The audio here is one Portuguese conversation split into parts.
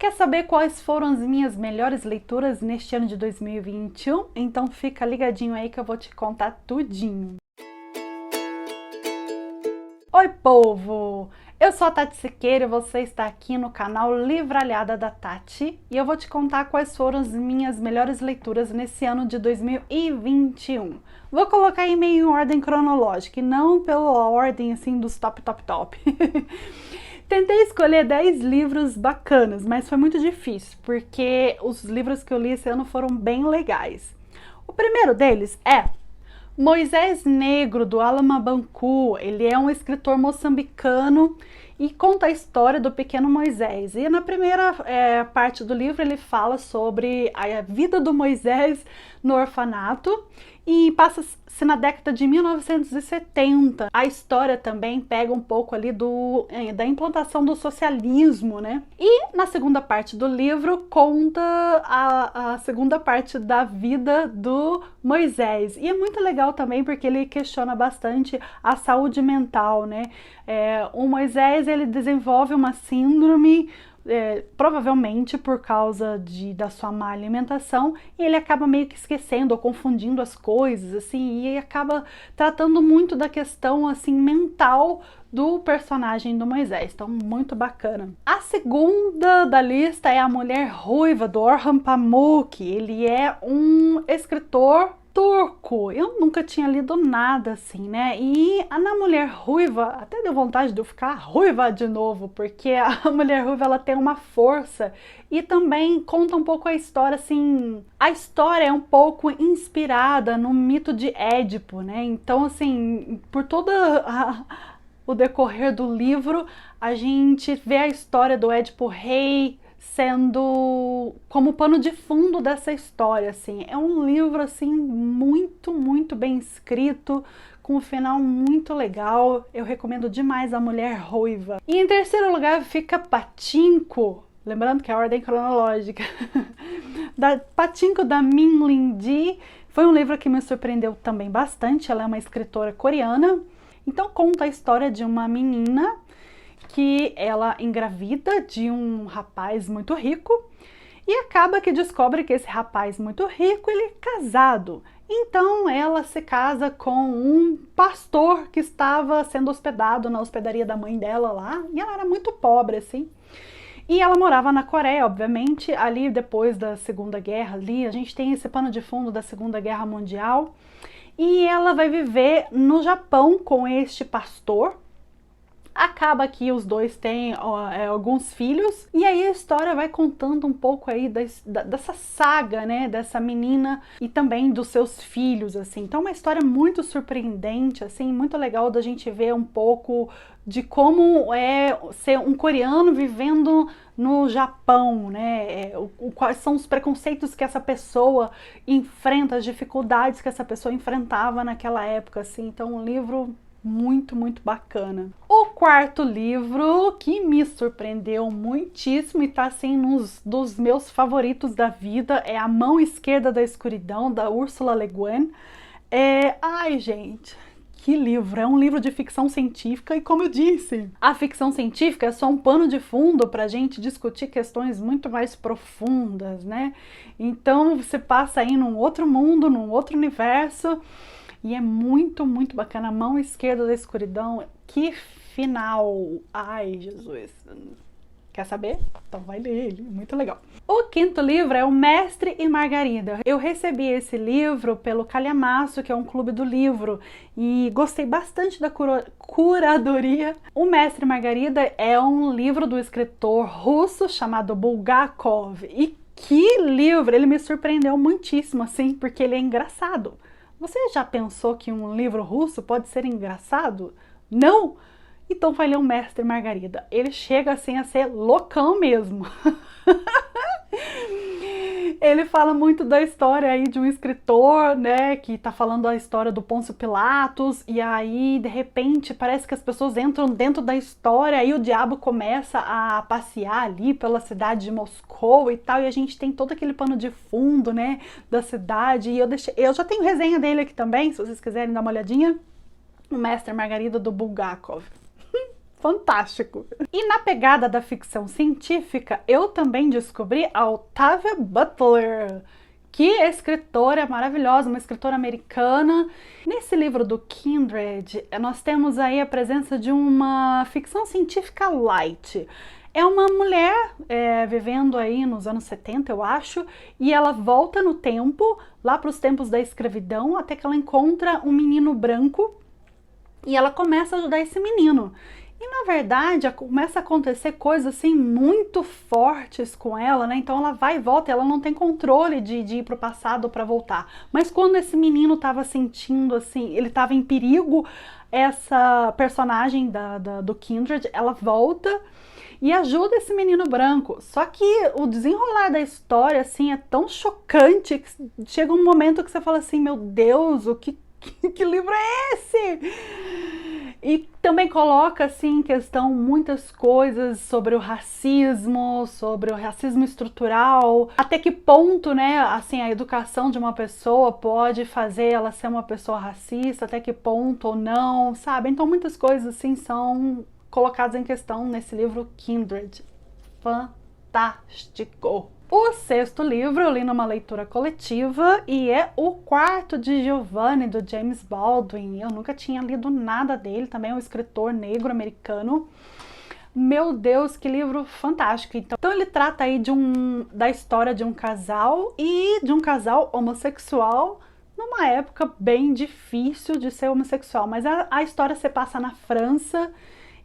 Quer saber quais foram as minhas melhores leituras neste ano de 2021? Então fica ligadinho aí que eu vou te contar tudinho. Oi, povo! Eu sou a Tati Siqueira e você está aqui no canal Livralhada da Tati e eu vou te contar quais foram as minhas melhores leituras nesse ano de 2021. Vou colocar aí meio em ordem cronológica e não pela ordem assim dos top. Tentei escolher 10 livros bacanas, mas foi muito difícil, porque os livros que eu li esse ano foram bem legais. O primeiro deles é Moisés Negro, do Alama Bancu. Ele é um escritor moçambicano e conta a história do pequeno Moisés. E na primeira parte do livro ele fala sobre a vida do Moisés no orfanato e passa-se na década de 1970. A história também pega um pouco ali da implantação do socialismo, né? E na segunda parte do livro conta a segunda parte da vida do Moisés. E é muito legal também porque ele questiona bastante a saúde mental, né? O Moisés, ele desenvolve uma síndrome, provavelmente por causa da sua má alimentação, e ele acaba meio que esquecendo ou confundindo as coisas, assim, e acaba tratando muito da questão, assim, mental do personagem do Moisés. Então, muito bacana. A segunda da lista é A Mulher Ruiva, do Orhan Pamuk. Ele é um escritor turco. Eu nunca tinha lido nada assim, né? E na Mulher Ruiva, até deu vontade de eu ficar ruiva de novo, porque a Mulher Ruiva, ela tem uma força e também conta um pouco a história, assim, a história é um pouco inspirada no mito de Édipo, né? Então, assim, por toda o decorrer do livro, a gente vê a história do Édipo Rei sendo como pano de fundo dessa história, assim. É um livro, assim, muito bem escrito, com um final muito legal. Eu recomendo demais A Mulher Ruiva. E em terceiro lugar fica Pachinko, lembrando que é a ordem cronológica, Pachinko, da Min Lin-ji. Foi um livro que me surpreendeu também bastante. Ela é uma escritora coreana. Então conta a história de uma menina que ela engravida de um rapaz muito rico e acaba que descobre que esse rapaz muito rico, ele é casado. Então ela se casa com um pastor que estava sendo hospedado na hospedaria da mãe dela lá, e ela era muito pobre, assim. E ela morava na Coreia, obviamente, ali depois da Segunda Guerra, ali a gente tem esse pano de fundo da Segunda Guerra Mundial, e ela vai viver no Japão com este pastor. Acaba que os dois têm alguns filhos, e aí a história vai contando um pouco aí dessa saga, né, dessa menina e também dos seus filhos, assim. Então, uma história muito surpreendente, assim, muito legal da gente ver um pouco de como é ser um coreano vivendo no Japão, né, quais são os preconceitos que essa pessoa enfrenta, as dificuldades que essa pessoa enfrentava naquela época, assim. Então, um livro muito bacana. O quarto livro que me surpreendeu muitíssimo e tá assim dos meus favoritos da vida é A Mão Esquerda da Escuridão, da Ursula Le Guin. Ai, gente, que livro! É um livro de ficção científica e, como eu disse, a ficção científica é só um pano de fundo para a gente discutir questões muito mais profundas, né? Então você passa aí num outro mundo, num outro universo. E é muito bacana. A Mão Esquerda da Escuridão. Que final! Ai, Jesus! Quer saber? Então vai ler ele, muito legal. O quinto livro é O Mestre e Margarida. Eu recebi esse livro pelo Calhamaço, que é um clube do livro, e gostei bastante da curadoria. O Mestre e Margarida é um livro do escritor russo chamado Bulgakov. E que livro! Ele me surpreendeu muitíssimo, assim, porque ele é engraçado. Você já pensou que um livro russo pode ser engraçado? Não? Então vai ler O Mestre e Margarida. Ele chega assim a ser loucão mesmo. Ele fala muito da história aí de um escritor, né, que tá falando a história do Pôncio Pilatos, e aí, de repente, parece que as pessoas entram dentro da história e o diabo começa a passear ali pela cidade de Moscou e tal, e a gente tem todo aquele pano de fundo, né, da cidade, e eu já tenho resenha dele aqui também, se vocês quiserem dar uma olhadinha. O Mestre e Margarida, do Bulgakov. fantástico. E na pegada da ficção científica, eu também descobri a Octavia Butler, que escritora maravilhosa, uma escritora americana. Nesse livro do Kindred, nós temos aí a presença de uma ficção científica light. É uma mulher vivendo aí nos anos 70, eu acho, e ela volta no tempo, lá para os tempos da escravidão, até que ela encontra um menino branco e ela começa a ajudar esse menino. E na verdade começa a acontecer coisas assim muito fortes com ela, né? Então ela vai e volta, ela não tem controle de ir pro passado para voltar. Mas quando esse menino estava sentindo assim, ele estava em perigo, essa personagem do Kindred, ela volta e ajuda esse menino branco. Só que o desenrolar da história assim é tão chocante que chega um momento que você fala assim, meu Deus, que livro é esse? E também coloca assim em questão muitas coisas sobre o racismo estrutural, até que ponto, né, assim, a educação de uma pessoa pode fazer ela ser uma pessoa racista, até que ponto ou não, sabe? Então muitas coisas assim são colocadas em questão nesse livro Kindred. Fantástico! O sexto livro eu li numa leitura coletiva e é O Quarto de Giovanni, do James Baldwin. Eu nunca tinha lido nada dele, também é um escritor negro americano. Meu Deus, que livro fantástico! Então ele trata aí da história de um casal e de um casal homossexual numa época bem difícil de ser homossexual, mas a história se passa na França.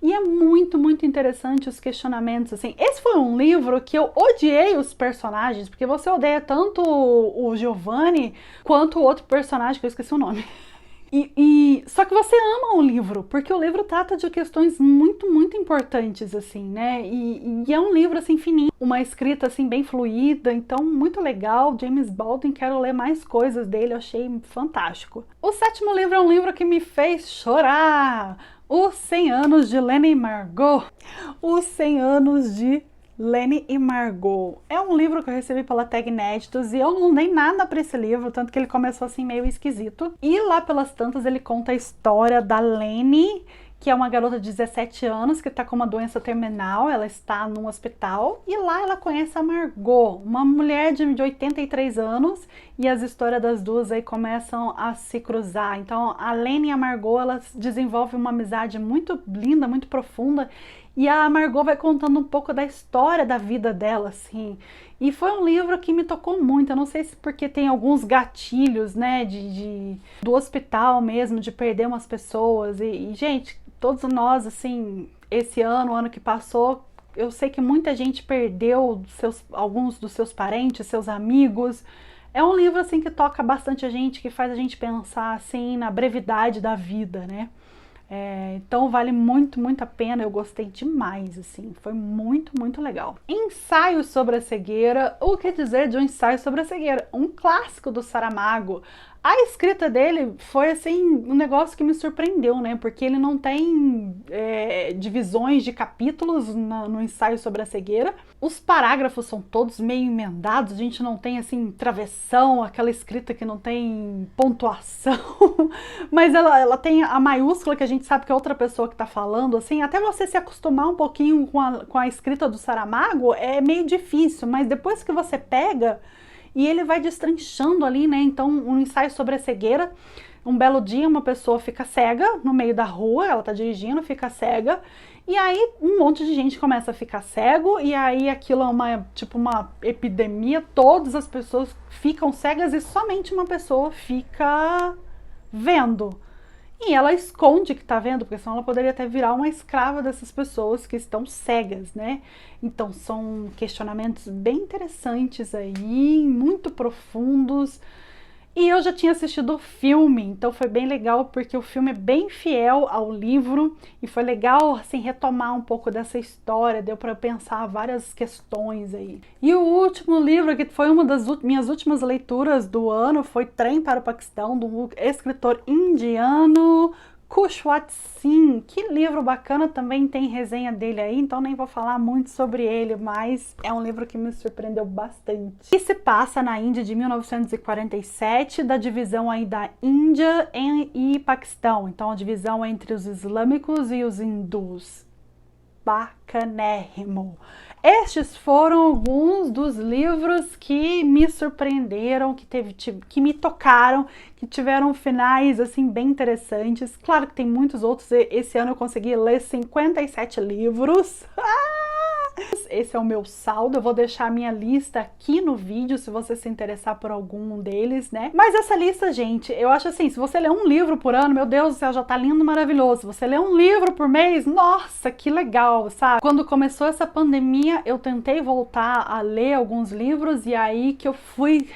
E é muito, muito interessante os questionamentos, assim. Esse foi um livro que eu odiei os personagens, porque você odeia tanto o Giovanni quanto o outro personagem, que eu esqueci o nome. Só que você ama o livro, porque o livro trata de questões muito, muito importantes, assim, né? E é um livro, assim, fininho, uma escrita, assim, bem fluida, então, muito legal. James Baldwin, quero ler mais coisas dele, eu achei fantástico. O sétimo livro é um livro que me fez chorar. Os 100 Anos de Lenny e Margot. Os 100 Anos de Lenny e Margot. É um livro que eu recebi pela Tag Inéditos e eu não dei nada para esse livro, tanto que ele começou assim meio esquisito. E lá pelas tantas ele conta a história da Lenny, que é uma garota de 17 anos que está com uma doença terminal, ela está num hospital, e lá ela conhece a Margot, uma mulher de 83 anos, e as histórias das duas aí começam a se cruzar. Então a Lenny e a Margot, elas desenvolvem uma amizade muito linda, muito profunda, e a Margot vai contando um pouco da história da vida dela, assim. E foi um livro que me tocou muito, eu não sei se porque tem alguns gatilhos, né, do hospital mesmo, de perder umas pessoas, e gente, todos nós, assim, esse ano, o ano que passou, eu sei que muita gente perdeu alguns dos seus parentes, seus amigos. É um livro, assim, que toca bastante a gente, que faz a gente pensar, assim, na brevidade da vida, né? Então vale muito, muito a pena, eu gostei demais, assim, foi muito, muito legal. Ensaio sobre a cegueira. O que dizer de um ensaio sobre a cegueira? Um clássico do Saramago. A escrita dele foi, assim, um negócio que me surpreendeu, né, porque ele não tem divisões de capítulos no ensaio sobre a cegueira. Os parágrafos são todos meio emendados, a gente não tem, assim, travessão, aquela escrita que não tem pontuação, mas ela tem a maiúscula que a gente sabe que é outra pessoa que está falando, assim, até você se acostumar um pouquinho com a escrita do Saramago é meio difícil, mas depois que você pega e ele vai destrinchando ali, né? Então, um ensaio sobre a cegueira. Um belo dia, uma pessoa fica cega no meio da rua, ela tá dirigindo, fica cega, e aí um monte de gente começa a ficar cego, e aí aquilo é tipo uma epidemia, todas as pessoas ficam cegas e somente uma pessoa fica vendo. E ela esconde que tá vendo, porque senão ela poderia até virar uma escrava dessas pessoas que estão cegas, né? Então são questionamentos bem interessantes aí, muito profundos. E eu já tinha assistido o filme, então foi bem legal, porque o filme é bem fiel ao livro, e foi legal, assim, retomar um pouco dessa história, deu para pensar várias questões aí. E o último livro, que foi uma das minhas últimas leituras do ano, foi Trem para o Paquistão, do escritor indiano Kushwant Singh. Que livro bacana, também tem resenha dele aí, então nem vou falar muito sobre ele, mas é um livro que me surpreendeu bastante. E se passa na Índia de 1947, da divisão aí da Índia e Paquistão, então a divisão entre os islâmicos e os hindus. bacanérrimo. Estes foram alguns dos livros que me surpreenderam, que me tocaram, que tiveram finais assim bem interessantes. Claro que tem muitos outros. Esse ano eu consegui ler 57 livros. Esse é o meu saldo, eu vou deixar a minha lista aqui no vídeo, se você se interessar por algum deles, né? Mas essa lista, gente, eu acho assim, se você ler um livro por ano, meu Deus do céu, já tá lindo, maravilhoso. Se você ler um livro por mês, nossa, que legal, sabe? Quando começou essa pandemia, eu tentei voltar a ler alguns livros e aí que eu fui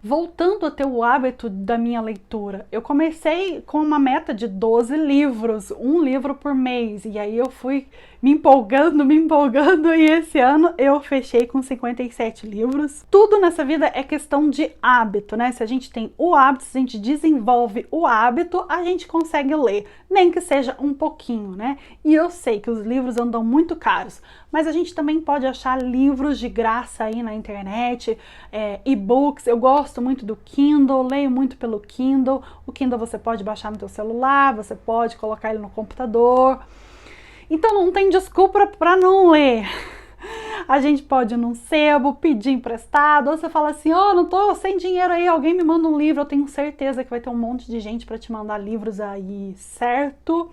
voltando a ter o hábito da minha leitura. Eu comecei com uma meta de 12 livros, um livro por mês, e aí eu fui me empolgando, e esse ano eu fechei com 57 livros. Tudo nessa vida é questão de hábito, né? Se a gente tem o hábito, se a gente desenvolve o hábito, a gente consegue ler, nem que seja um pouquinho, né? E eu sei que os livros andam muito caros, mas a gente também pode achar livros de graça aí na internet, e-books. Eu gosto muito do Kindle, leio muito pelo Kindle. O Kindle você pode baixar no teu celular, você pode colocar ele no computador. Então não tem desculpa para não ler. A gente pode ir num sebo, pedir emprestado, ou você fala assim, não tô sem dinheiro aí, alguém me manda um livro. Eu tenho certeza que vai ter um monte de gente para te mandar livros aí, certo?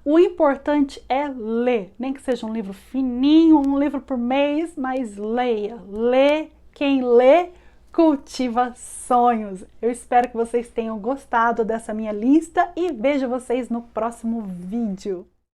O importante é ler, nem que seja um livro fininho, um livro por mês, mas leia. Lê, quem lê cultiva sonhos. Eu espero que vocês tenham gostado dessa minha lista e vejo vocês no próximo vídeo.